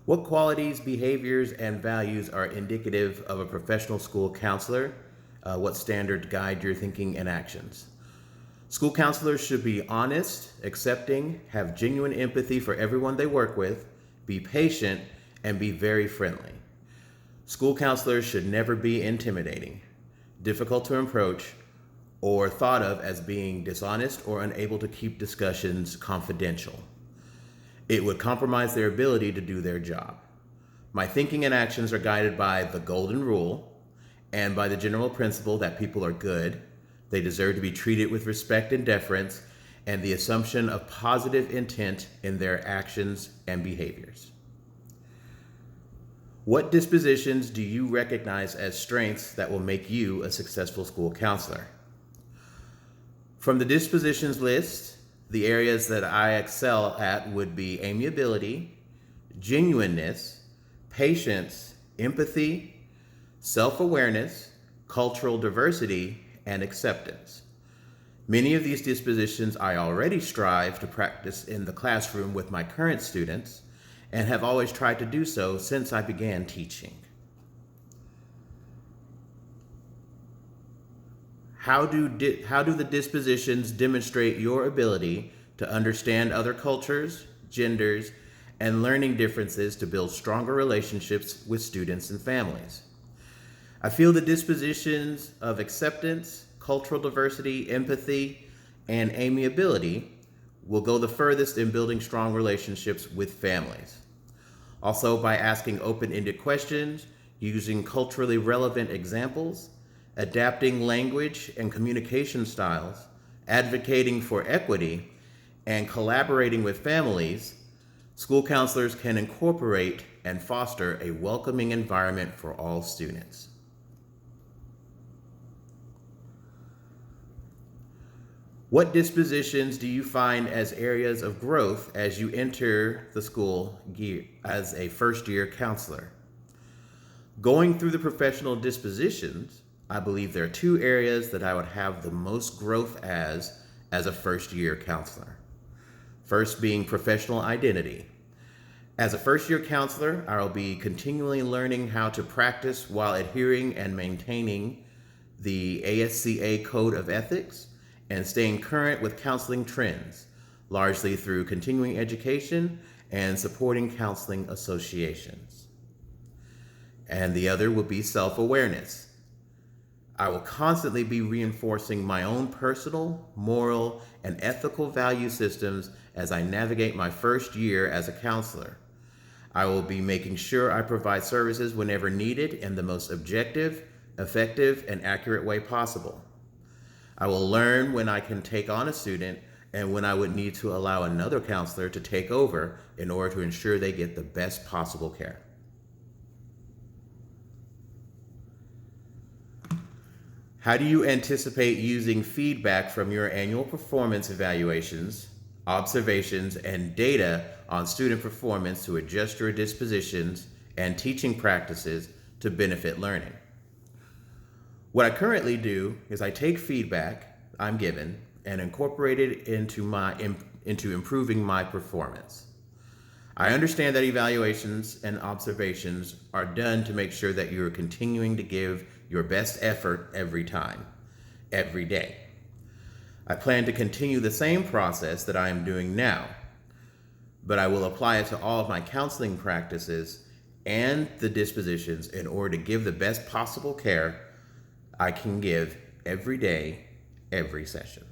What qualities, behaviors, and values are indicative of a professional school counselor? What standards guide your thinking and actions? School counselors should be honest, accepting, have genuine empathy for everyone they work with, be patient, and be very friendly. School counselors should never be intimidating, difficult to approach, or thought of as being dishonest or unable to keep discussions confidential. It would compromise their ability to do their job. My thinking and actions are guided by the golden rule and by the general principle that people are good, they deserve to be treated with respect and deference, and the assumption of positive intent in their actions and behaviors. What dispositions do you recognize as strengths that will make you a successful school counselor? From the dispositions list, the areas that I excel at would be amiability, genuineness, patience, empathy, self-awareness, cultural diversity, and acceptance. Many of these dispositions I already strive to practice in the classroom with my current students and have always tried to do so since I began teaching. How do the dispositions demonstrate your ability to understand other cultures, genders, and learning differences to build stronger relationships with students and families? I feel the dispositions of acceptance, cultural diversity, empathy, and amiability will go the furthest in building strong relationships with families. Also, by asking open-ended questions, using culturally relevant examples, adapting language and communication styles, advocating for equity, and collaborating with families, school counselors can incorporate and foster a welcoming environment for all students. What dispositions do you find as areas of growth as you enter the school as a first-year counselor? Going through the professional dispositions, I believe there are two areas that I would have the most growth as a first-year counselor. First being professional identity. As a first-year counselor, I will be continually learning how to practice while adhering and maintaining the ASCA Code of Ethics and staying current with counseling trends, largely through continuing education and supporting counseling associations. And the other would be self-awareness. I will constantly be reinforcing my own personal, moral, and ethical value systems as I navigate my first year as a counselor. I will be making sure I provide services whenever needed in the most objective, effective, and accurate way possible. I will learn when I can take on a student and when I would need to allow another counselor to take over in order to ensure they get the best possible care. How do you anticipate using feedback from your annual performance evaluations, observations, and data on student performance to adjust your dispositions and teaching practices to benefit learning? What I currently do is I take feedback I'm given and incorporate it into improving my performance. I understand that evaluations and observations are done to make sure that you're continuing to give your best effort every time, every day. I plan to continue the same process that I am doing now, but I will apply it to all of my counseling practices and the dispositions in order to give the best possible care I can give every day, every session.